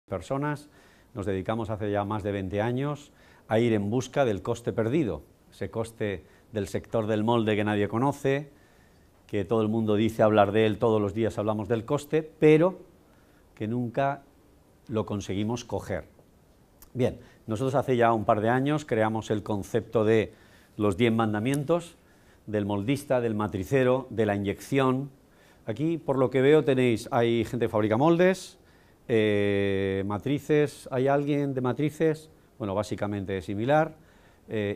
Personas nos dedicamos hace ya más de 20 años a ir en busca del coste perdido, ese coste del sector del molde que nadie conoce, que todo el mundo dice hablar de él, todos los días hablamos del coste, pero que nunca lo conseguimos coger. Bien, nosotros hace ya un par de años creamos el concepto de los 10 mandamientos, del moldista, del matricero, de la inyección. Aquí, por lo que veo, hay gente que fabrica moldes, matrices, ¿hay alguien de matrices? Bueno, básicamente es similar.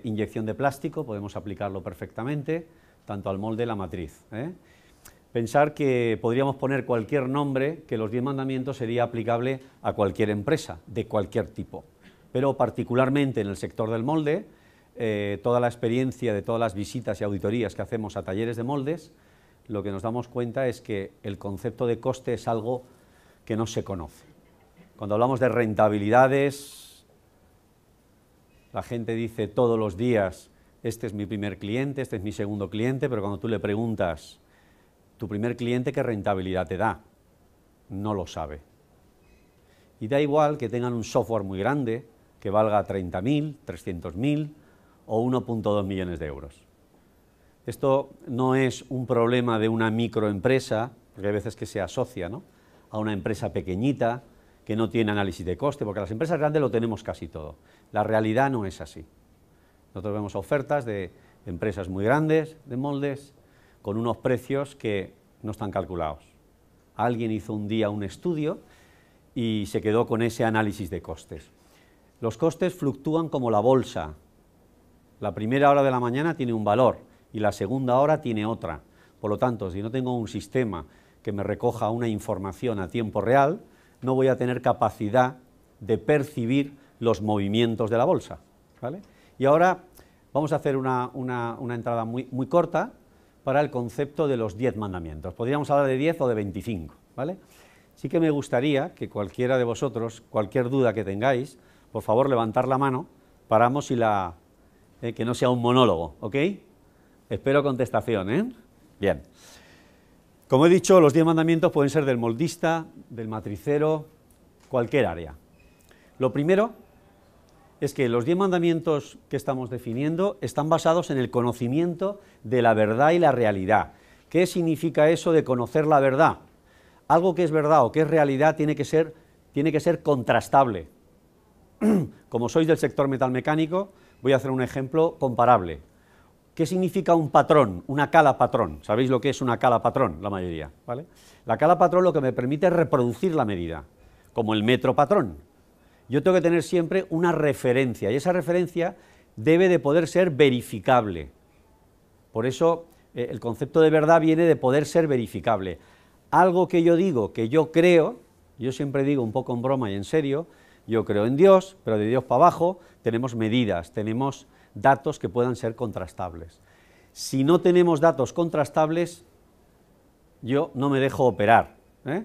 Inyección de plástico, podemos aplicarlo perfectamente, tanto al molde y la matriz. Pensar que podríamos poner cualquier nombre, que los 10 mandamientos sería aplicable a cualquier empresa, de cualquier tipo, pero particularmente en el sector del molde, toda la experiencia de todas las visitas y auditorías que hacemos a talleres de moldes, lo que nos damos cuenta es que el concepto de coste es algo que no se conoce. Cuando hablamos de rentabilidades, la gente dice todos los días, este es mi primer cliente, este es mi segundo cliente, pero cuando tú le preguntas, tu primer cliente, ¿qué rentabilidad te da? No lo sabe. Y da igual que tengan un software muy grande, que valga 30.000, 300.000 o 1,2 millones de euros. Esto no es un problema de una microempresa, porque hay veces que se asocia, ¿no?, a una empresa pequeñita que no tiene análisis de coste, porque las empresas grandes lo tenemos casi todo. La realidad no es así. Nosotros vemos ofertas de empresas muy grandes, de moldes, con unos precios que no están calculados. Alguien hizo un día un estudio y se quedó con ese análisis de costes. Los costes fluctúan como la bolsa. La primera hora de la mañana tiene un valor y la segunda hora tiene otra. Por lo tanto, si no tengo un sistema que me recoja una información a tiempo real, no voy a tener capacidad de percibir los movimientos de la bolsa, ¿vale? Y ahora vamos a hacer una entrada muy corta para el concepto de los 10 mandamientos. Podríamos hablar de 10 o de 25, ¿vale? Sí que me gustaría que cualquiera de vosotros, cualquier duda que tengáis, por favor levantar la mano, paramos y que no sea un monólogo, ¿ok? Espero contestación, ¿eh? Bien. Como he dicho, los 10 mandamientos pueden ser del moldista, del matricero, cualquier área. Lo primero es que los 10 mandamientos que estamos definiendo están basados en el conocimiento de la verdad y la realidad. ¿Qué significa eso de conocer la verdad? Algo que es verdad o que es realidad tiene que ser contrastable. Como sois del sector metalmecánico, voy a hacer un ejemplo comparable. ¿Qué significa un patrón, una cala patrón? ¿Sabéis lo que es una cala patrón? La mayoría, ¿vale? La cala patrón lo que me permite es reproducir la medida, como el metro patrón. Yo tengo que tener siempre una referencia, y esa referencia debe de poder ser verificable. Por eso el concepto de verdad viene de poder ser verificable. Algo que yo digo, que yo creo, yo siempre digo un poco en broma y en serio, yo creo en Dios, pero de Dios para abajo tenemos medidas, tenemos datos que puedan ser contrastables. Si no tenemos datos contrastables, yo no me dejo operar, ¿eh?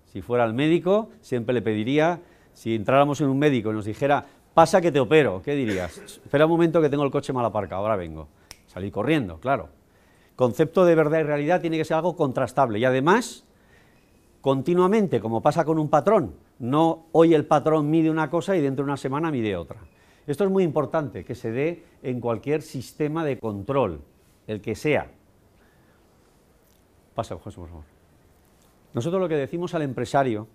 Si fuera el médico, siempre le pediría, si entráramos en un médico y nos dijera, pasa que te opero, ¿qué dirías? Espera un momento que tengo el coche mal aparcado, ahora vengo. Salir corriendo, claro. Concepto de verdad y realidad tiene que ser algo contrastable y además, continuamente, como pasa con un patrón, no hoy el patrón mide una cosa y dentro de una semana mide otra. Esto es muy importante, que se dé en cualquier sistema de control, el que sea. Pasa, José, por favor. Nosotros lo que decimos al empresario,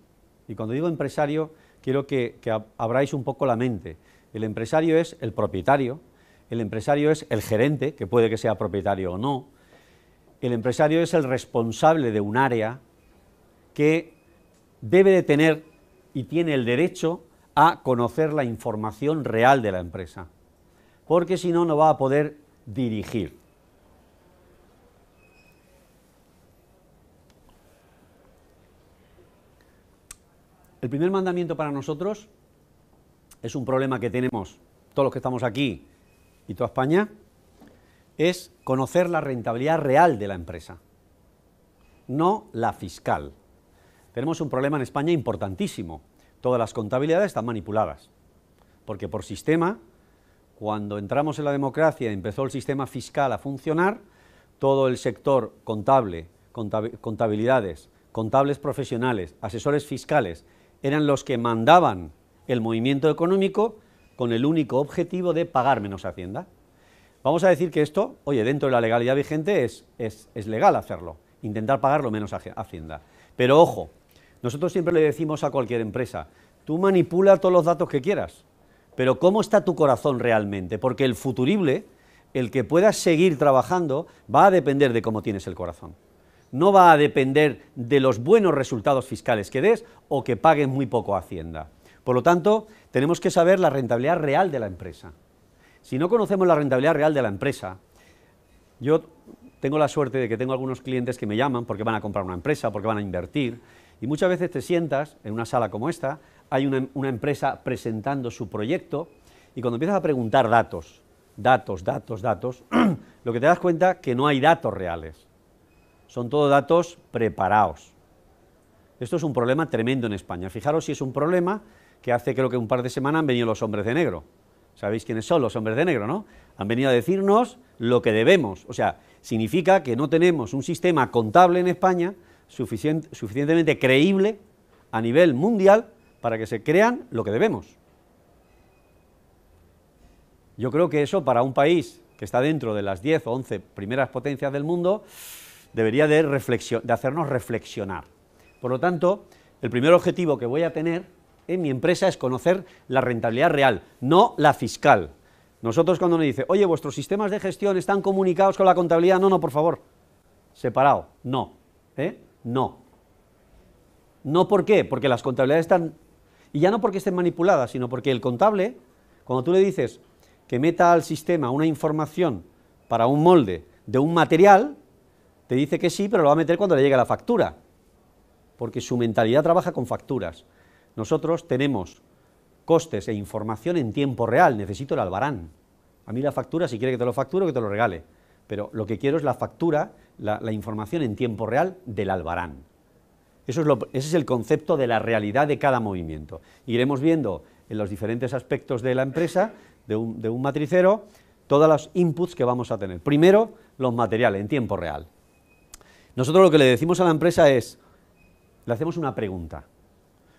y cuando digo empresario, quiero que abráis un poco la mente. El empresario es el propietario, el empresario es el gerente, que puede que sea propietario o no, el empresario es el responsable de un área que debe de tener y tiene el derecho a conocer la información real de la empresa, porque si no, no va a poder dirigir. El primer mandamiento para nosotros es un problema que tenemos todos los que estamos aquí y toda España, es conocer la rentabilidad real de la empresa, no la fiscal. Tenemos un problema en España importantísimo. Todas las contabilidades están manipuladas, porque por sistema, cuando entramos en la democracia y empezó el sistema fiscal a funcionar, todo el sector contable, contabilidades, contables profesionales, asesores fiscales eran los que mandaban el movimiento económico con el único objetivo de pagar menos Hacienda. Vamos a decir que esto, oye, dentro de la legalidad vigente es legal hacerlo, intentar pagar lo menos Hacienda. Pero ojo, nosotros siempre le decimos a cualquier empresa, tú manipula todos los datos que quieras, pero ¿cómo está tu corazón realmente? Porque el futurible, el que puedas seguir trabajando, va a depender de cómo tienes el corazón. No va a depender de los buenos resultados fiscales que des o que paguen muy poco Hacienda. Por lo tanto, tenemos que saber la rentabilidad real de la empresa. Si no conocemos la rentabilidad real de la empresa, yo tengo la suerte de que tengo algunos clientes que me llaman porque van a comprar una empresa, porque van a invertir, y muchas veces te sientas en una sala como esta, hay una empresa presentando su proyecto, y cuando empiezas a preguntar datos, lo que te das cuenta que no hay datos reales. Son todos datos preparados. Esto es un problema tremendo en España. Fijaros si es un problema que hace creo que un par de semanas han venido los hombres de negro. ¿Sabéis quiénes son los hombres de negro, no? Han venido a decirnos lo que debemos. O sea, significa que no tenemos un sistema contable en España suficientemente creíble a nivel mundial para que se crean lo que debemos. Yo creo que eso para un país que está dentro de las 10 o 11 primeras potencias del mundo debería de hacernos reflexionar. Por lo tanto, el primer objetivo que voy a tener en mi empresa es conocer la rentabilidad real, no la fiscal. Nosotros cuando nos dice, oye, vuestros sistemas de gestión están comunicados con la contabilidad, no, por favor, separado, no, no. No, ¿por qué? Porque las contabilidades están, y ya no porque estén manipuladas, sino porque el contable, cuando tú le dices que meta al sistema una información para un molde de un material, te dice que sí, pero lo va a meter cuando le llegue la factura, porque su mentalidad trabaja con facturas. Nosotros tenemos costes e información en tiempo real, necesito el albarán. A mí la factura, si quiere que te lo facture, que te lo regale, pero lo que quiero es la factura, la información en tiempo real del albarán. Ese es el concepto de la realidad de cada movimiento. Iremos viendo en los diferentes aspectos de la empresa, de un matricero, todos los inputs que vamos a tener. Primero, los materiales en tiempo real. Nosotros lo que le decimos a la empresa es, le hacemos una pregunta.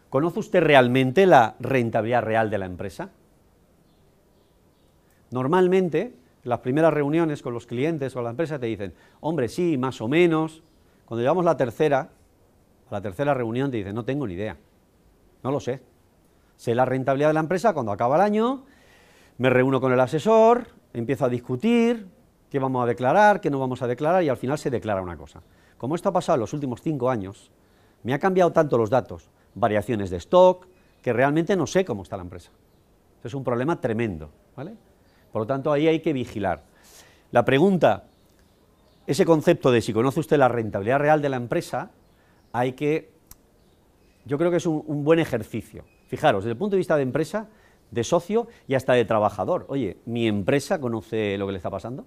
¿Conoce usted realmente la rentabilidad real de la empresa? Normalmente, en las primeras reuniones con los clientes o la empresa te dicen, hombre, sí, más o menos. Cuando llegamos a la tercera reunión te dicen, no tengo ni idea, no lo sé. Sé la rentabilidad de la empresa cuando acaba el año, me reúno con el asesor, empiezo a discutir qué vamos a declarar, qué no vamos a declarar y al final se declara una cosa. Como esto ha pasado en los últimos 5 años, me ha cambiado tanto los datos, variaciones de stock, que realmente no sé cómo está la empresa. Es un problema tremendo, ¿vale? Por lo tanto, ahí hay que vigilar. La pregunta, ese concepto de si conoce usted la rentabilidad real de la empresa, yo creo que es un buen ejercicio. Fijaros, desde el punto de vista de empresa, de socio y hasta de trabajador. Oye, ¿mi empresa conoce lo que le está pasando?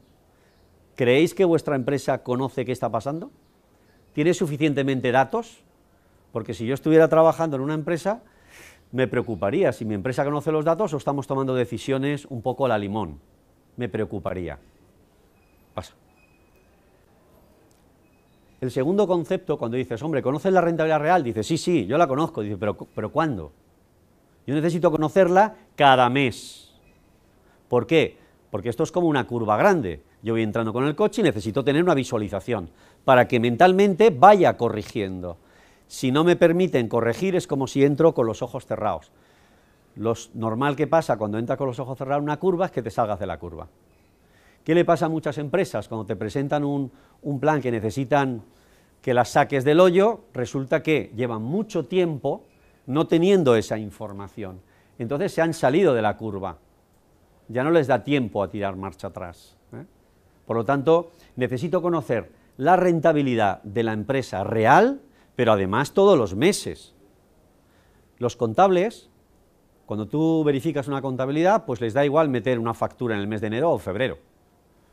¿Creéis que vuestra empresa conoce qué está pasando? ¿Tiene suficientemente datos? Porque si yo estuviera trabajando en una empresa, me preocuparía si mi empresa conoce los datos o estamos tomando decisiones un poco a la limón. Me preocuparía. Pasa. El segundo concepto, cuando dices, hombre, ¿conoces la rentabilidad real? Dices, sí, yo la conozco. Dices, ¿pero cuándo? Yo necesito conocerla cada mes. ¿Por qué? Porque esto es como una curva grande. Yo voy entrando con el coche y necesito tener una visualización para que mentalmente vaya corrigiendo. Si no me permiten corregir es como si entro con los ojos cerrados. Lo normal que pasa cuando entras con los ojos cerrados en una curva es que te salgas de la curva. ¿Qué le pasa a muchas empresas? Cuando te presentan un plan que necesitan que las saques del hoyo, resulta que llevan mucho tiempo no teniendo esa información. Entonces se han salido de la curva. Ya no les da tiempo a tirar marcha atrás. Por lo tanto, necesito conocer la rentabilidad de la empresa real, pero además todos los meses. Los contables, cuando tú verificas una contabilidad, pues les da igual meter una factura en el mes de enero o febrero.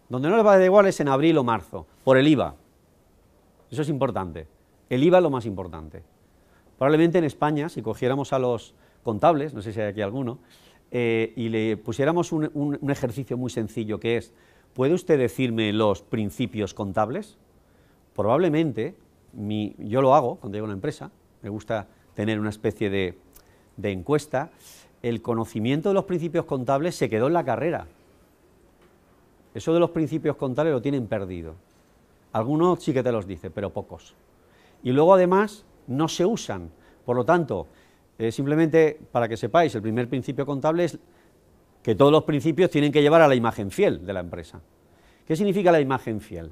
Donde no les va a dar igual es en abril o marzo, por el IVA. Eso es importante. El IVA es lo más importante. Probablemente en España, si cogiéramos a los contables, no sé si hay aquí alguno, y le pusiéramos un ejercicio muy sencillo que es, ¿puede usted decirme los principios contables? Probablemente, yo lo hago cuando llego a una empresa, me gusta tener una especie de de encuesta, el conocimiento de los principios contables se quedó en la carrera. Eso de los principios contables lo tienen perdido. Algunos sí que te los dice, pero pocos. Y luego además no se usan. Por lo tanto, simplemente para que sepáis, el primer principio contable es que todos los principios tienen que llevar a la imagen fiel de la empresa. ¿Qué significa la imagen fiel?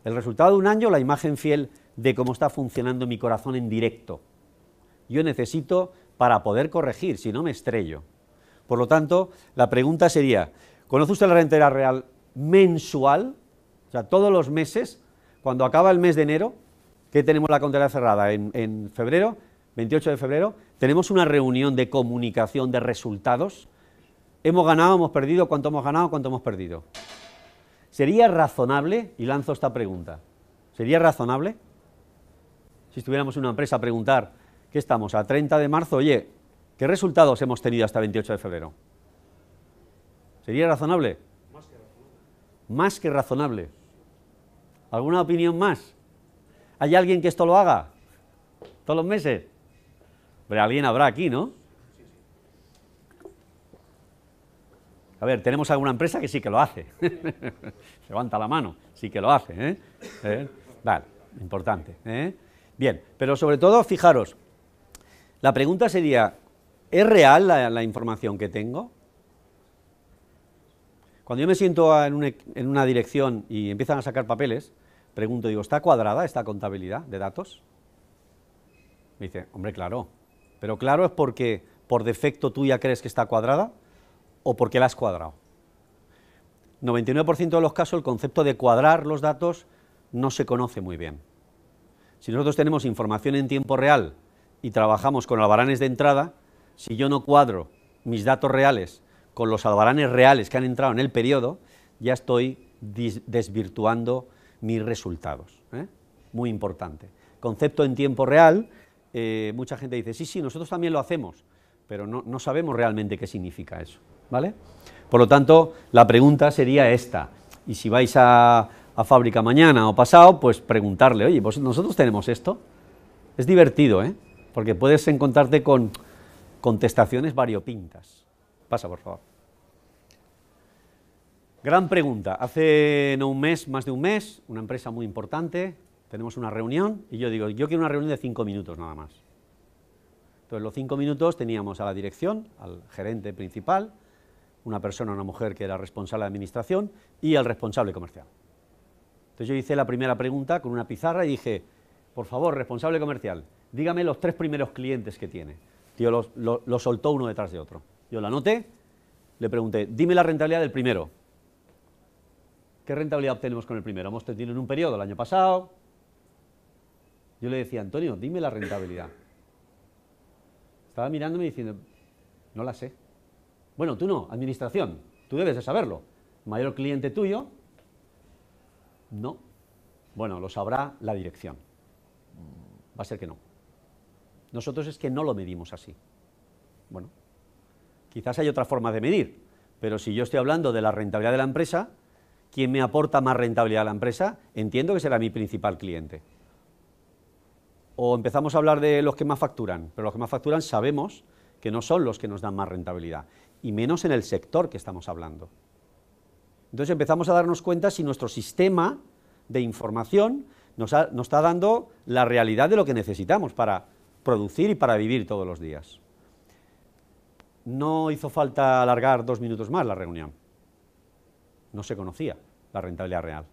El resultado de un año, la imagen fiel de cómo está funcionando mi corazón en directo. Yo necesito para poder corregir, si no me estrello. Por lo tanto, la pregunta sería, ¿conoce usted la rentabilidad real mensual? O sea, todos los meses, cuando acaba el mes de enero, que tenemos la contabilidad cerrada en febrero, 28 de febrero, tenemos una reunión de comunicación de resultados. ¿Hemos ganado, hemos perdido? ¿Cuánto hemos ganado, cuánto hemos perdido? ¿Sería razonable, y lanzo esta pregunta, ¿sería razonable si estuviéramos en una empresa a preguntar, ¿qué estamos? A 30 de marzo, oye, ¿qué resultados hemos tenido hasta 28 de febrero? ¿Sería razonable? Más que razonable. Más que razonable. ¿Alguna opinión más? ¿Hay alguien que esto lo haga? ¿Todos los meses? Pero alguien habrá aquí, ¿no? A ver, tenemos alguna empresa que sí que lo hace. Levanta la mano, sí que lo hace, Vale, importante, Bien, pero sobre todo, fijaros, la pregunta sería, ¿es real la información que tengo? Cuando yo me siento en una dirección y empiezan a sacar papeles, pregunto, digo, ¿está cuadrada esta contabilidad de datos? Me dice, hombre, claro. Pero claro es porque por defecto tú ya crees que está cuadrada o porque la has cuadrado. 99% de los casos el concepto de cuadrar los datos no se conoce muy bien. Si nosotros tenemos información en tiempo real y trabajamos con albaranes de entrada, si yo no cuadro mis datos reales con los albaranes reales que han entrado en el periodo, ya estoy desvirtuando mis resultados. Muy importante. Concepto en tiempo real, mucha gente dice, sí, nosotros también lo hacemos, pero no sabemos realmente qué significa eso, ¿vale? Por lo tanto, la pregunta sería esta, y si vais a fábrica mañana o pasado, pues preguntarle, oye, pues nosotros tenemos esto. Es divertido, porque puedes encontrarte con contestaciones variopintas. Pasa, por favor. Gran pregunta. Hace no un mes, más de un mes, una empresa muy importante, tenemos una reunión, y yo digo, yo quiero una reunión de 5 minutos nada más. Entonces, los 5 minutos teníamos a la dirección, al gerente principal, una persona, una mujer que era responsable de administración, y al responsable comercial. Entonces yo hice la primera pregunta con una pizarra y dije, por favor, responsable comercial, dígame los 3 primeros clientes que tiene. Tío, lo soltó uno detrás de otro. Yo la anoté, le pregunté, dime la rentabilidad del primero. ¿Qué rentabilidad obtenemos con el primero? Hemos tenido en un periodo el año pasado. Yo le decía, Antonio, dime la rentabilidad. Estaba mirándome y diciendo, no la sé. Bueno, tú no, administración, tú debes de saberlo. Mayor cliente tuyo, no. Bueno, lo sabrá la dirección. Va a ser que no. Nosotros es que no lo medimos así. Bueno, quizás hay otra forma de medir, pero si yo estoy hablando de la rentabilidad de la empresa, ¿quién me aporta más rentabilidad a la empresa? Entiendo que será mi principal cliente. O empezamos a hablar de los que más facturan, pero los que más facturan sabemos que no son los que nos dan más rentabilidad, y menos en el sector que estamos hablando. Entonces empezamos a darnos cuenta si nuestro sistema de información nos está dando la realidad de lo que necesitamos para producir y para vivir todos los días. No hizo falta alargar 2 minutos más la reunión. No se conocía la rentabilidad real,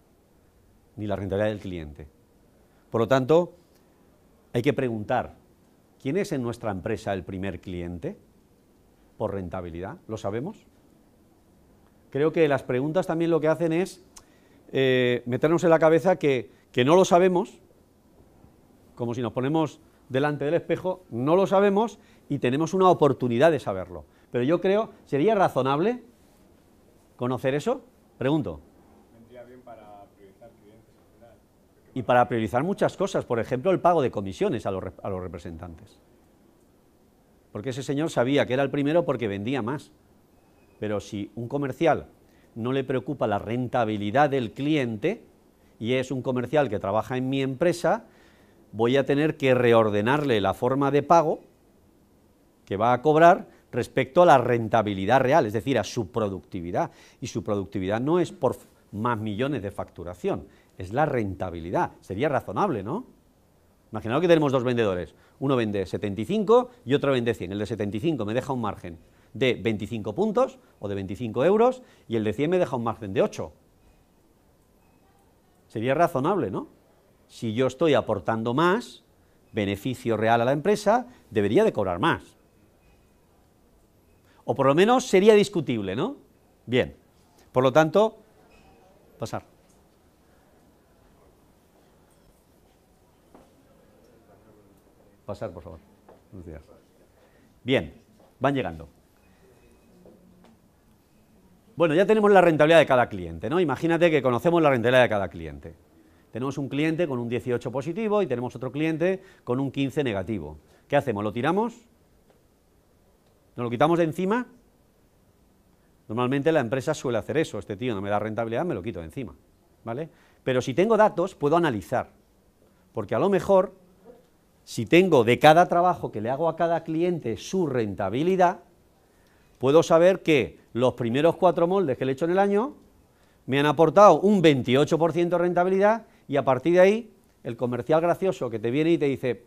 ni la rentabilidad del cliente. Por lo tanto, hay que preguntar, ¿quién es en nuestra empresa el primer cliente por rentabilidad? ¿Lo sabemos? Creo que las preguntas también lo que hacen es meternos en la cabeza que no lo sabemos, como si nos ponemos delante del espejo, no lo sabemos y tenemos una oportunidad de saberlo. Pero yo creo, ¿sería razonable conocer eso? Pregunto. Vendría bien para priorizar clientes al final. Y para priorizar muchas cosas, por ejemplo, el pago de comisiones a los representantes. Porque ese señor sabía que era el primero porque vendía más. Pero si un comercial no le preocupa la rentabilidad del cliente y es un comercial que trabaja en mi empresa, voy a tener que reordenarle la forma de pago que va a cobrar respecto a la rentabilidad real, es decir, a su productividad. Y su productividad no es por más millones de facturación, es la rentabilidad. Sería razonable, ¿no? Imaginaos que tenemos dos vendedores, uno vende 75 y otro vende 100. El de 75 me deja un margen de 25 puntos o de 25 euros y el de 100 me deja un margen de 8. Sería razonable, ¿no? Si yo estoy aportando más beneficio real a la empresa, debería de cobrar más. O por lo menos sería discutible, ¿no? Bien. Por lo tanto, pasar. Pasar, por favor. Buenos días. Bien, van llegando. Bueno, ya tenemos la rentabilidad de cada cliente, ¿no? Imagínate que conocemos la rentabilidad de cada cliente. Tenemos un cliente con un 18 positivo y tenemos otro cliente con un 15 negativo. ¿Qué hacemos? ¿Lo tiramos? ¿Nos lo quitamos de encima? Normalmente la empresa suele hacer eso. Este tío no me da rentabilidad, me lo quito de encima, ¿vale? Pero si tengo datos, puedo analizar. Porque a lo mejor, si tengo de cada trabajo que le hago a cada cliente su rentabilidad, puedo saber que los primeros 4 moldes que le he hecho en el año me han aportado un 28% de rentabilidad y a partir de ahí el comercial gracioso que te viene y te dice,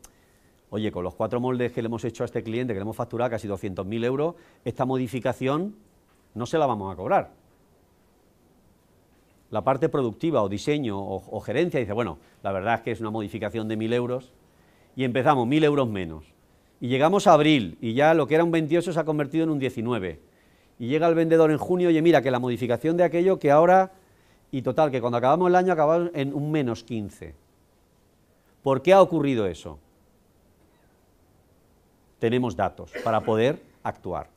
oye, con los 4 moldes que le hemos hecho a este cliente, que le hemos facturado casi 200.000 euros, esta modificación no se la vamos a cobrar. La parte productiva o diseño o gerencia dice, bueno, la verdad es que es una modificación de 1.000 euros y empezamos 1.000 euros menos. Y llegamos a abril y ya lo que era un 28 se ha convertido en un 19. Y llega el vendedor en junio, oye, mira, que la modificación de aquello que ahora, y total, que cuando acabamos el año acabamos en un menos 15. ¿Por qué ha ocurrido eso? Tenemos datos para poder actuar.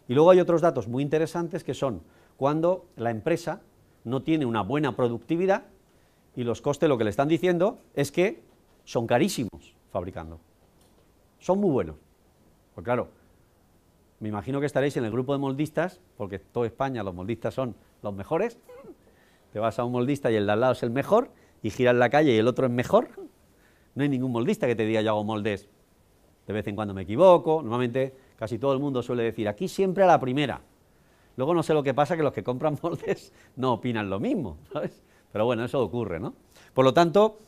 Y luego hay otros datos muy interesantes que son cuando la empresa no tiene una buena productividad y los costes lo que le están diciendo es que son carísimos fabricando. Son muy buenos. Pues claro, me imagino que estaréis en el grupo de moldistas, porque toda España los moldistas son los mejores. Te vas a un moldista y el de al lado es el mejor, y giras la calle y el otro es mejor. No hay ningún moldista que te diga yo hago moldes. De vez en cuando me equivoco, normalmente casi todo el mundo suele decir aquí siempre a la primera. Luego no sé lo que pasa, que los que compran moldes no opinan lo mismo, ¿sabes? Pero bueno, eso ocurre, ¿no? Por lo tanto,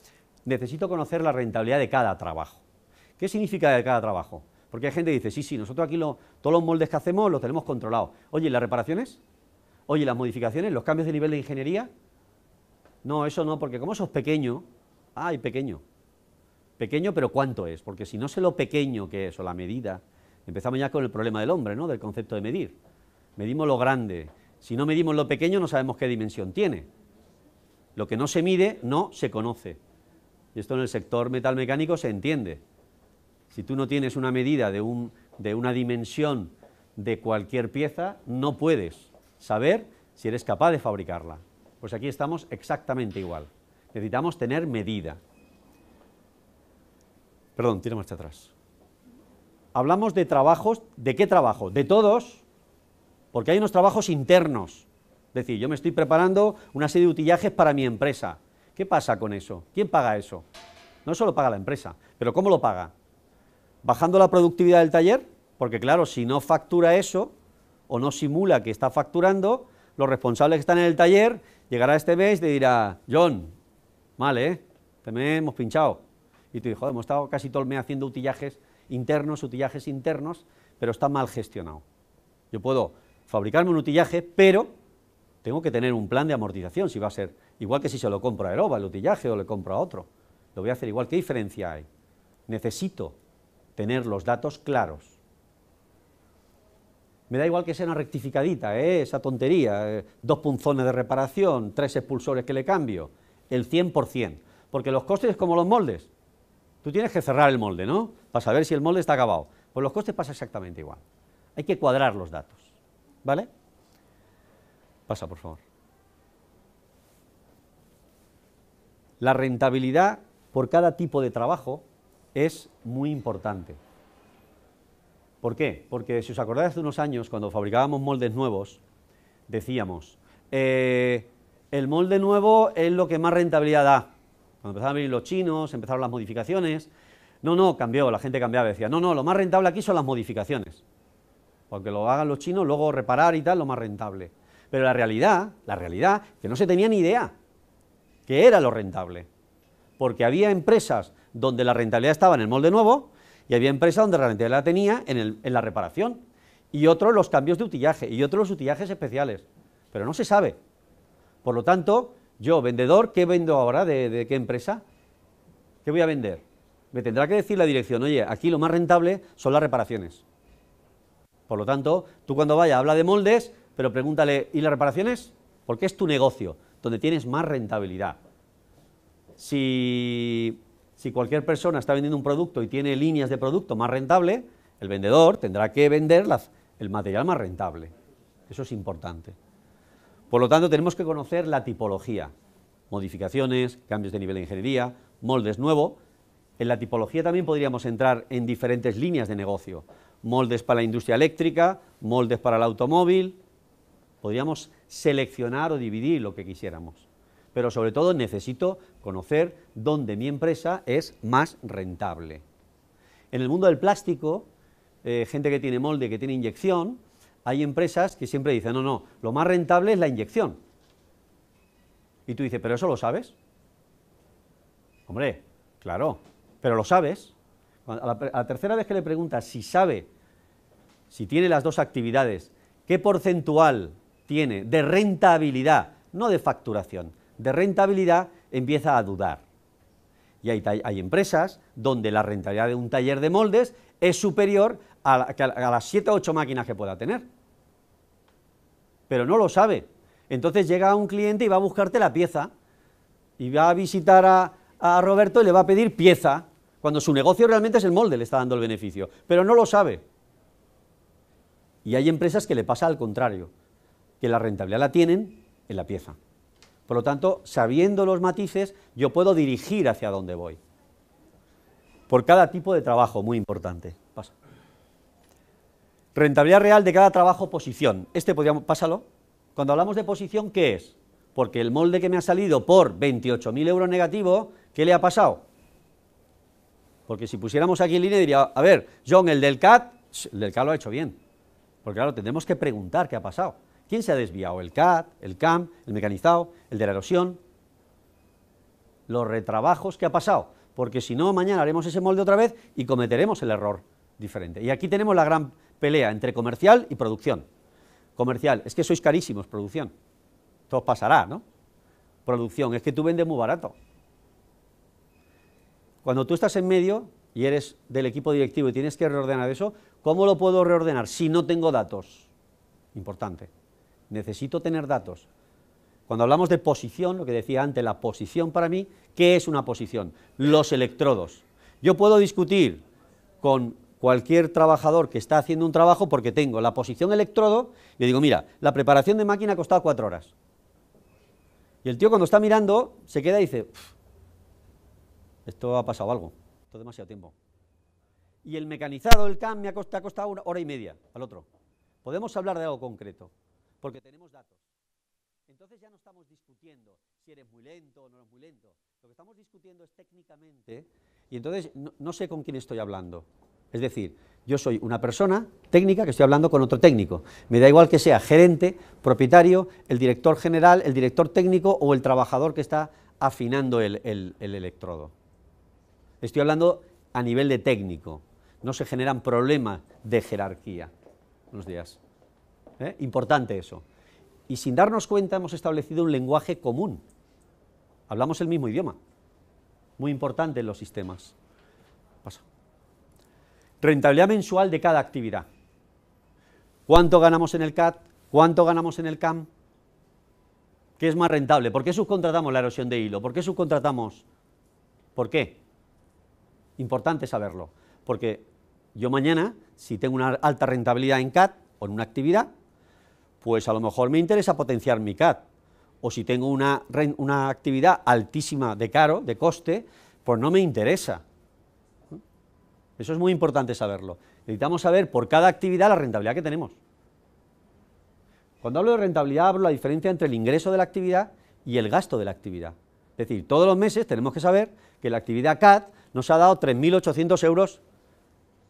necesito conocer la rentabilidad de cada trabajo. ¿Qué significa de cada trabajo? Porque hay gente que dice, sí, nosotros aquí todos los moldes que hacemos los tenemos controlados. Oye, ¿y las reparaciones? Oye, ¿y las modificaciones? ¿Los cambios de nivel de ingeniería? No, eso no, porque como eso es pequeño, ¡ay, pequeño! Pequeño, pero ¿cuánto es? Porque si no sé lo pequeño que es, o la medida, empezamos ya con el problema del hombre, ¿no? Del concepto de medir. Medimos lo grande. Si no medimos lo pequeño, no sabemos qué dimensión tiene. Lo que no se mide, no se conoce. Y esto en el sector metalmecánico se entiende. Si tú no tienes una medida de una dimensión de cualquier pieza, no puedes saber si eres capaz de fabricarla. Pues aquí estamos exactamente igual. Necesitamos tener medida. Perdón, tira marcha atrás. Hablamos de trabajos, ¿de qué trabajo? De todos, porque hay unos trabajos internos. Es decir, yo me estoy preparando una serie de utillajes para mi empresa. ¿Qué pasa con eso? ¿Quién paga eso? No solo paga la empresa, pero ¿cómo lo paga? ¿Bajando la productividad del taller? Porque claro, si no factura eso, o no simula que está facturando, los responsables que están en el taller, llegará este mes y te dirá, John, mal, te me hemos pinchado. Y tú dices, joder, hemos estado casi todo el mes haciendo utillajes internos, pero está mal gestionado. Yo puedo fabricarme un utillaje, pero tengo que tener un plan de amortización, si va a ser igual que si se lo compro a Aeroba el utillaje o le compro a otro. Lo voy a hacer igual. ¿Qué diferencia hay? Necesito tener los datos claros. Me da igual que sea una rectificadita, esa tontería, 2 punzones de reparación, 3 expulsores que le cambio, el 100%, porque los costes es como los moldes. Tú tienes que cerrar el molde, ¿no? Para saber si el molde está acabado. Pues los costes pasa exactamente igual. Hay que cuadrar los datos, ¿vale? Pasa, por favor. La rentabilidad por cada tipo de trabajo es muy importante. ¿Por qué? Porque si os acordáis hace unos años, cuando fabricábamos moldes nuevos, decíamos, el molde nuevo es lo que más rentabilidad da. Cuando empezaron a venir los chinos, empezaron las modificaciones. No, cambió, la gente cambiaba, decía, no, lo más rentable aquí son las modificaciones. Porque lo hagan los chinos, luego reparar y tal, lo más rentable. Pero la realidad, que no se tenía ni idea que era lo rentable. Porque había empresas donde la rentabilidad estaba en el molde nuevo y había empresas donde la rentabilidad la tenía en la reparación. Y otros los cambios de utillaje, y otros los utillajes especiales. Pero no se sabe. Por lo tanto, yo, vendedor, ¿qué vendo ahora? ¿De qué empresa? ¿Qué voy a vender? Me tendrá que decir la dirección, oye, aquí lo más rentable son las reparaciones. Por lo tanto, tú cuando vayas habla de moldes, pero pregúntale, ¿y las reparaciones? Porque es tu negocio, donde tienes más rentabilidad. Si cualquier persona está vendiendo un producto y tiene líneas de producto más rentable, el vendedor tendrá que vender el material más rentable. Eso es importante. Por lo tanto, tenemos que conocer la tipología, modificaciones, cambios de nivel de ingeniería, moldes nuevos. En la tipología también podríamos entrar en diferentes líneas de negocio, moldes para la industria eléctrica, moldes para el automóvil. Podríamos seleccionar o dividir lo que quisiéramos, pero sobre todo necesito conocer dónde mi empresa es más rentable. En el mundo del plástico, gente que tiene molde, que tiene inyección, hay empresas que siempre dicen, no, lo más rentable es la inyección. Y tú dices, ¿pero eso lo sabes? Hombre, claro, pero lo sabes. A la tercera vez que le preguntas si sabe, si tiene las dos actividades, qué porcentual tiene de rentabilidad, no de facturación, de rentabilidad, empieza a dudar. Y hay empresas donde la rentabilidad de un taller de moldes es superior a las 7 o 8 máquinas que pueda tener. Pero no lo sabe. Entonces llega un cliente y va a buscarte la pieza, y va a visitar a Roberto y le va a pedir pieza, cuando su negocio realmente es el molde, le está dando el beneficio, pero no lo sabe. Y hay empresas que le pasa al contrario, que la rentabilidad la tienen en la pieza. Por lo tanto, sabiendo los matices, yo puedo dirigir hacia dónde voy. Por cada tipo de trabajo, muy importante. Pasa. Rentabilidad real de cada trabajo, posición. Pásalo. Cuando hablamos de posición, ¿qué es? Porque el molde que me ha salido por 28.000 euros negativo, ¿qué le ha pasado? Porque si pusiéramos aquí en línea diría, a ver, John, el del CAD lo ha hecho bien. Porque claro, tendremos que preguntar qué ha pasado. ¿Quién se ha desviado? ¿El CAD, el CAM, el mecanizado, el de la erosión? Los retrabajos, ¿qué ha pasado? Porque si no, mañana haremos ese molde otra vez y cometeremos el error diferente. Y aquí tenemos la gran pelea entre comercial y producción. Comercial, es que sois carísimos, producción. Todo pasará, ¿no? Producción, es que tú vendes muy barato. Cuando tú estás en medio y eres del equipo directivo y tienes que reordenar eso, ¿cómo lo puedo reordenar si no tengo datos? Importante. Necesito tener datos. Cuando hablamos de posición, lo que decía antes, la posición para mí, ¿qué es una posición? Los electrodos. Yo puedo discutir con cualquier trabajador que está haciendo un trabajo porque tengo la posición electrodo y le digo, mira, la preparación de máquina ha costado 4 horas. Y el tío cuando está mirando se queda y dice, esto ha pasado algo, esto es demasiado tiempo. Y el mecanizado, el CAM, me ha costado 1 hora y media al otro. Podemos hablar de algo concreto, porque tenemos datos. Entonces ya no estamos discutiendo si eres muy lento o no eres muy lento. Lo que estamos discutiendo es técnicamente, y entonces no sé con quién estoy hablando. Es decir, yo soy una persona técnica que estoy hablando con otro técnico. Me da igual que sea gerente, propietario, el director general, el director técnico o el trabajador que está afinando el electrodo. Estoy hablando a nivel de técnico. No se generan problemas de jerarquía. Buenos días. Importante eso. Y sin darnos cuenta hemos establecido un lenguaje común. Hablamos el mismo idioma. Muy importante en los sistemas. Pasa. Rentabilidad mensual de cada actividad. ¿Cuánto ganamos en el CAD? ¿Cuánto ganamos en el CAM? ¿Qué es más rentable? ¿Por qué subcontratamos la erosión de hilo? ¿Por qué subcontratamos? ¿Por qué? Importante saberlo. Porque yo mañana, si tengo una alta rentabilidad en CAD o en una actividad, pues a lo mejor me interesa potenciar mi CAD. O si tengo una actividad altísima de caro, de coste, pues no me interesa. Eso es muy importante saberlo. Necesitamos saber por cada actividad la rentabilidad que tenemos. Cuando hablo de rentabilidad hablo de la diferencia entre el ingreso de la actividad y el gasto de la actividad. Es decir, todos los meses tenemos que saber que la actividad CAD nos ha dado 3.800 euros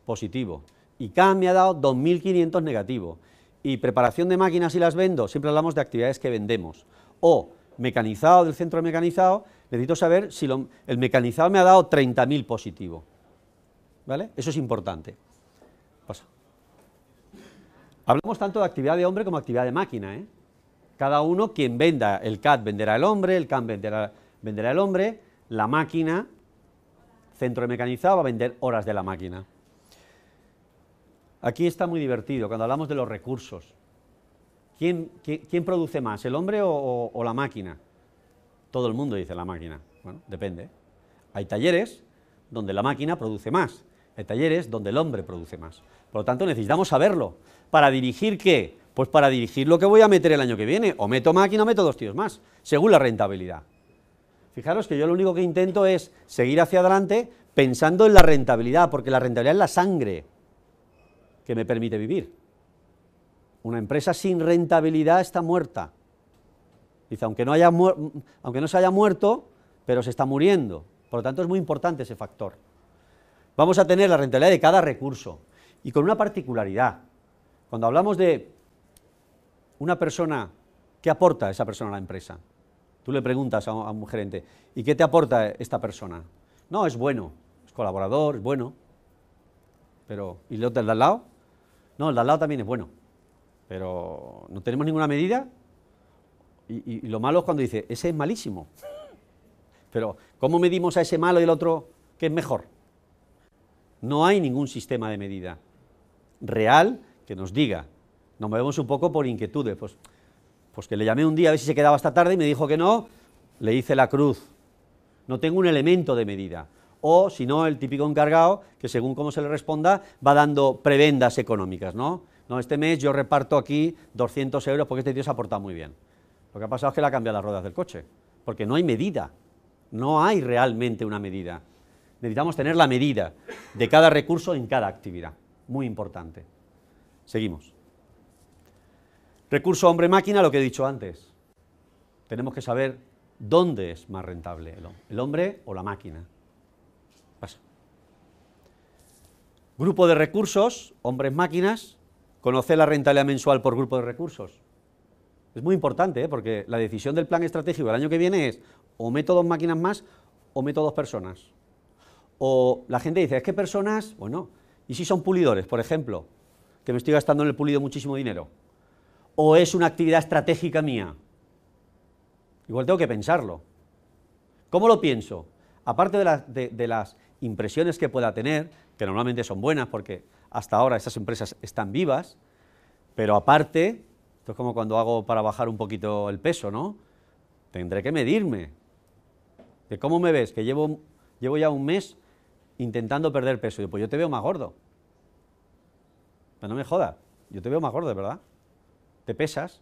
positivo, Y CAM me ha dado 2.500 negativo. Y preparación de máquinas y las vendo, siempre hablamos de actividades que vendemos. O mecanizado del centro de mecanizado, necesito saber si el mecanizado me ha dado 30.000 positivo. ¿Vale? Eso es importante. Pasa. Hablamos tanto de actividad de hombre como actividad de máquina, ¿eh? Cada uno, quien venda, el CAD venderá el hombre, el CAM venderá el hombre, la máquina, centro de mecanizado, va a vender horas de la máquina. Aquí está muy divertido, cuando hablamos de los recursos. ¿Quién produce más, el hombre o la máquina? Todo el mundo dice la máquina. Bueno, depende. Hay talleres donde la máquina produce más, hay talleres donde el hombre produce más. Por lo tanto, necesitamos saberlo. ¿Para dirigir qué? Pues para dirigir lo que voy a meter el año que viene. O meto máquina o meto 2 tíos más, según la rentabilidad. Fijaros que yo lo único que intento es seguir hacia adelante pensando en la rentabilidad, porque la rentabilidad es la sangre que me permite vivir. Una empresa sin rentabilidad está muerta. Dice, aunque no se haya muerto, pero se está muriendo. Por lo tanto, es muy importante ese factor. Vamos a tener la rentabilidad de cada recurso, y con una particularidad. Cuando hablamos de una persona, ¿qué aporta esa persona a la empresa? Tú le preguntas a un gerente, ¿y qué te aporta esta persona? No, es bueno, es colaborador, es bueno. Pero, ¿y el otro de al lado? No, el de al lado también es bueno, pero no tenemos ninguna medida. Y lo malo es cuando dice, ese es malísimo. Pero, ¿cómo medimos a ese malo y el otro que es mejor? No hay ningún sistema de medida real que nos diga. Nos movemos un poco por inquietudes. Pues que le llamé un día a ver si se quedaba hasta tarde y me dijo que no, le hice la cruz. No tengo un elemento de medida. O, si no, el típico encargado, que según cómo se le responda, va dando prebendas económicas, ¿no? No, este mes yo reparto aquí 200 euros porque este tío se ha portado muy bien. Lo que ha pasado es que le ha cambiado las ruedas del coche, porque no hay medida, no hay realmente una medida. Necesitamos tener la medida de cada recurso en cada actividad, muy importante. Seguimos. Recurso hombre-máquina, lo que he dicho antes. Tenemos que saber dónde es más rentable, el hombre o la máquina. Pasa. Grupo de recursos, hombres-máquinas, conocer la rentabilidad mensual por grupo de recursos. Es muy importante, porque la decisión del plan estratégico del año que viene es o meto 2 máquinas más o meto 2 personas. O la gente dice, es que personas, bueno, ¿y si son pulidores, por ejemplo? Que me estoy gastando en el pulido muchísimo dinero. ¿O es una actividad estratégica mía? Igual tengo que pensarlo. ¿Cómo lo pienso? Aparte de las impresiones que pueda tener, que normalmente son buenas porque hasta ahora esas empresas están vivas, pero aparte, esto es como cuando hago para bajar un poquito el peso, ¿no? Tendré que medirme. ¿De cómo me ves? Que llevo ya un mes intentando perder peso. Y pues yo te veo más gordo. Pero no me jodas, yo te veo más gordo, ¿verdad? ¿Te pesas?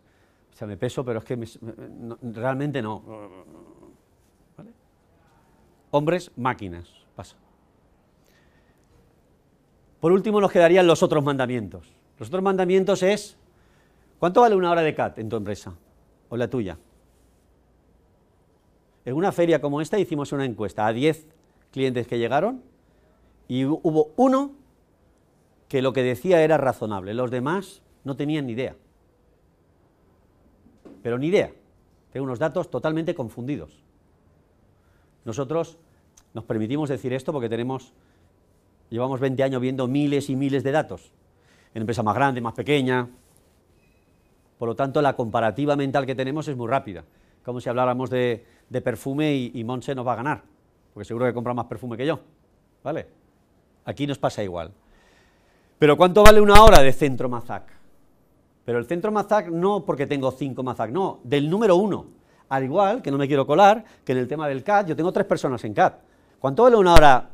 O sea, me peso, pero es que realmente no. ¿Vale? Hombres, máquinas. Pasa. Por último nos quedarían los otros mandamientos. Los otros mandamientos es, ¿cuánto vale una hora de CAD en tu empresa? ¿O la tuya? En una feria como esta hicimos una encuesta a 10 clientes que llegaron y hubo uno que lo que decía era razonable, los demás no tenían ni idea. Pero ni idea. Tengo unos datos totalmente confundidos. Nosotros nos permitimos decir esto porque llevamos 20 años viendo miles y miles de datos, en empresas más grandes, más pequeñas. Por lo tanto, la comparativa mental que tenemos es muy rápida, como si habláramos de perfume y Montse nos va a ganar, porque seguro que compra más perfume que yo, ¿vale? Aquí nos pasa igual. Pero ¿cuánto vale una hora de centro Mazac? Pero el centro Mazac no porque tengo 5 Mazac, no, del número 1. Al igual, que no me quiero colar, que en el tema del CAD, yo tengo 3 personas en CAD. ¿Cuánto vale una hora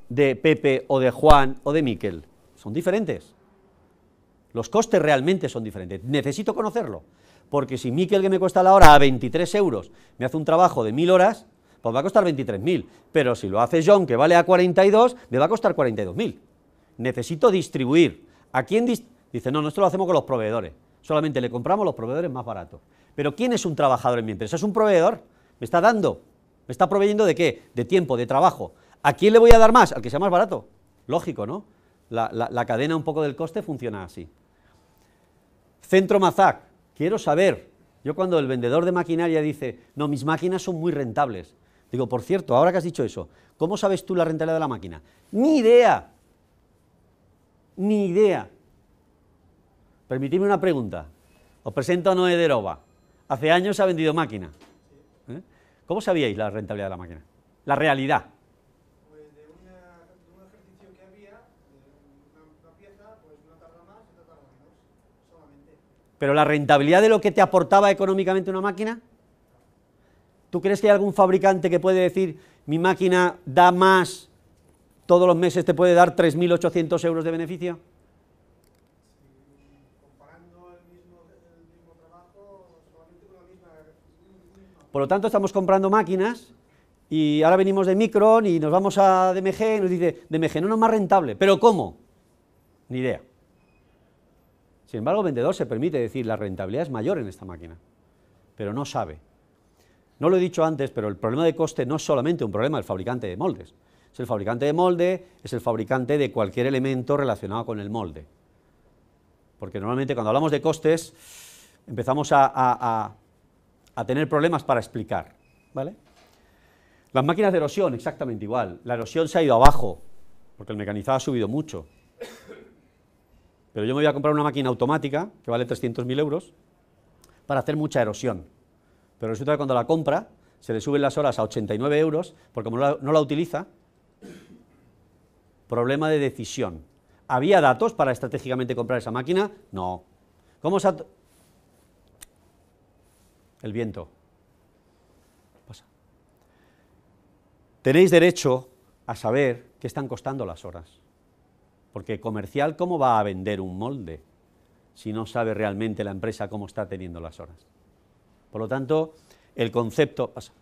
de Pepe o de Juan o de Miquel? Son diferentes. Los costes realmente son diferentes. Necesito conocerlo, porque si Miquel, que me cuesta la hora a 23 euros, me hace un trabajo de 1000 horas, pues va a costar 23.000. Pero si lo hace John, que vale a 42, me va a costar 42.000. Necesito distribuir. ¿A quién dice, no, esto lo hacemos con los proveedores. Solamente le compramos a los proveedores más baratos. Pero ¿quién es un trabajador en mi empresa? ¿Es un proveedor? ¿Me está dando? ¿Me está proveyendo de qué? De tiempo, de trabajo. ¿A quién le voy a dar más? Al que sea más barato. Lógico, ¿no? la cadena un poco del coste funciona así. Centro Mazac, quiero saber, yo cuando el vendedor de maquinaria dice, no, mis máquinas son muy rentables, digo, por cierto, ahora que has dicho eso, ¿cómo sabes tú la rentabilidad de la máquina? Ni idea, ni idea. Permitidme una pregunta, os presento a Noé de Heroba, hace años ha vendido máquina, ¿eh? ¿Cómo sabíais la rentabilidad de la máquina? La realidad. Pues de un ejercicio que había, una pieza, pues una tarda más y otra tarda menos, solamente. Pero la rentabilidad de lo que te aportaba económicamente una máquina, ¿tú crees que hay algún fabricante que puede decir, mi máquina da más, todos los meses te puede dar 3.800 euros de beneficio? Comparando el mismo trabajo, solamente con la misma. Por lo tanto, estamos comprando máquinas y ahora venimos de Micron y nos vamos a DMG y nos dice, DMG no es más rentable, ¿pero cómo? Ni idea. Sin embargo, el vendedor se permite decir, la rentabilidad es mayor en esta máquina, pero no sabe. No lo he dicho antes, pero el problema de coste no es solamente un problema del fabricante de moldes. Es el fabricante de molde, es el fabricante de cualquier elemento relacionado con el molde. Porque normalmente cuando hablamos de costes, empezamos a tener problemas para explicar, ¿vale? Las máquinas de erosión, exactamente igual. La erosión se ha ido abajo, porque el mecanizado ha subido mucho. Pero yo me voy a comprar una máquina automática, que vale 300.000 euros, para hacer mucha erosión. Pero resulta que cuando la compra, se le suben las horas a 89 euros, porque como no la utiliza, problema de decisión. ¿Había datos para estratégicamente comprar esa máquina? No. ¿Cómo se ha...? El viento. Pasa. Tenéis derecho a saber qué están costando las horas. Porque comercial, ¿cómo va a vender un molde si no sabe realmente la empresa cómo está teniendo las horas? Por lo tanto, el concepto... Pasa.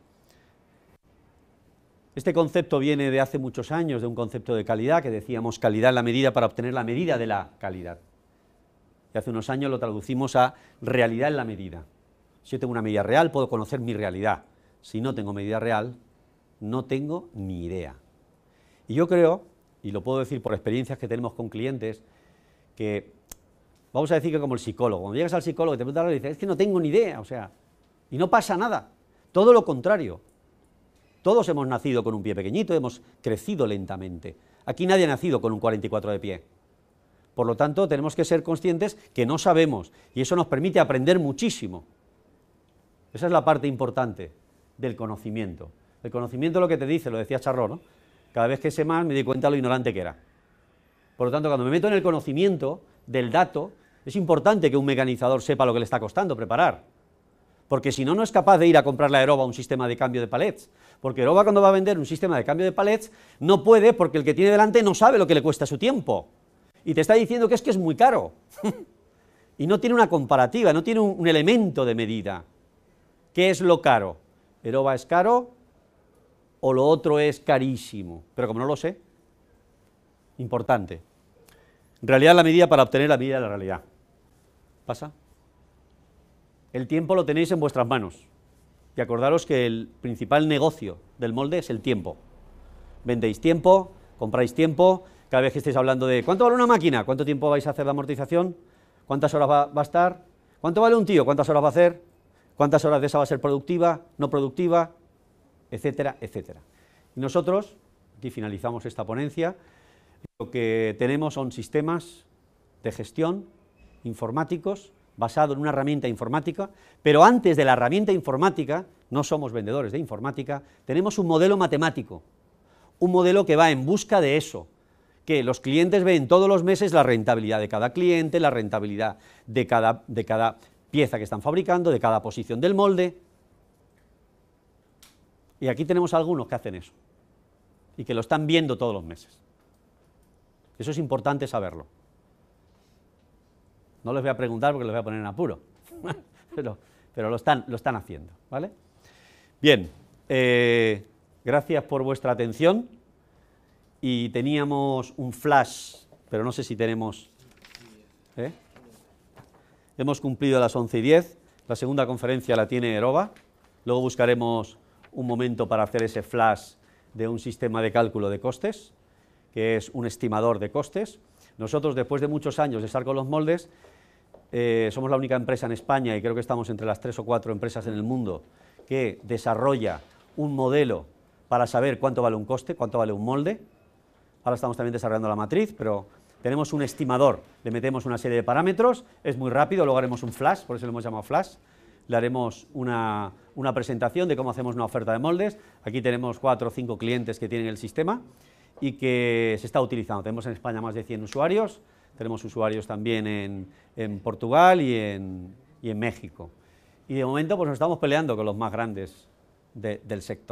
Este concepto viene de hace muchos años, de un concepto de calidad, que decíamos calidad en la medida para obtener la medida de la calidad. Y hace unos años lo traducimos a realidad en la medida. Si yo tengo una medida real, puedo conocer mi realidad. Si no tengo medida real, no tengo ni idea. Y yo creo, y lo puedo decir por experiencias que tenemos con clientes, que vamos a decir que como el psicólogo, cuando llegas al psicólogo y te preguntas algo y dices, es que no tengo ni idea, o sea, y no pasa nada, todo lo contrario. Todos hemos nacido con un pie pequeñito, hemos crecido lentamente. Aquí nadie ha nacido con un 44 de pie. Por lo tanto, tenemos que ser conscientes que no sabemos, y eso nos permite aprender muchísimo. Esa es la parte importante del conocimiento. El conocimiento es lo que te dice, lo decía Charró, ¿no? Cada vez que sé más me di cuenta de lo ignorante que era. Por lo tanto, cuando me meto en el conocimiento del dato, es importante que un mecanizador sepa lo que le está costando preparar. Porque si no, no es capaz de ir a comprarle a Heroba un sistema de cambio de palets. Porque Heroba, cuando va a vender un sistema de cambio de palets, no puede, porque el que tiene delante no sabe lo que le cuesta su tiempo. Y te está diciendo que es muy caro. Y no tiene una comparativa, no tiene un elemento de medida. ¿Qué es lo caro? ¿Heroba es caro o lo otro es carísimo? Pero como no lo sé, importante. Realidad la medida para obtener la medida de la realidad. ¿Pasa? El tiempo lo tenéis en vuestras manos. Y acordaros que el principal negocio del molde es el tiempo. Vendéis tiempo, compráis tiempo, cada vez que estéis hablando de ¿cuánto vale una máquina? ¿Cuánto tiempo vais a hacer de amortización? ¿Cuántas horas va a estar? ¿Cuánto vale un tío? ¿Cuántas horas va a hacer? ¿Cuántas horas de esa va a ser productiva, no productiva? Etcétera, etcétera. Y nosotros, aquí finalizamos esta ponencia, lo que tenemos son sistemas de gestión informáticos, basado en una herramienta informática, pero antes de la herramienta informática, no somos vendedores de informática, tenemos un modelo matemático, un modelo que va en busca de eso, que los clientes ven todos los meses la rentabilidad de cada cliente, la rentabilidad de cada pieza que están fabricando, de cada posición del molde, y aquí tenemos algunos que hacen eso, y que lo están viendo todos los meses. Eso es importante saberlo. No les voy a preguntar porque les voy a poner en apuro, pero lo están haciendo, ¿vale? Bien, gracias por vuestra atención, y teníamos un flash, pero no sé si tenemos... Hemos cumplido las 11:10, la segunda conferencia la tiene Heroba, luego buscaremos un momento para hacer ese flash de un sistema de cálculo de costes, que es un estimador de costes. Nosotros, después de muchos años de estar con los moldes, somos la única empresa en España, y creo que estamos entre las 3 o 4 empresas en el mundo, que desarrolla un modelo para saber cuánto vale un coste, cuánto vale un molde. Ahora estamos también desarrollando la matriz, pero tenemos un estimador, le metemos una serie de parámetros, es muy rápido, luego haremos un flash, por eso lo hemos llamado flash, le haremos una presentación de cómo hacemos una oferta de moldes. Aquí tenemos 4 o 5 clientes que tienen el sistema y que se está utilizando. Tenemos en España más de 100 usuarios, tenemos usuarios también en Portugal y en México. Y de momento pues nos estamos peleando con los más grandes del sector.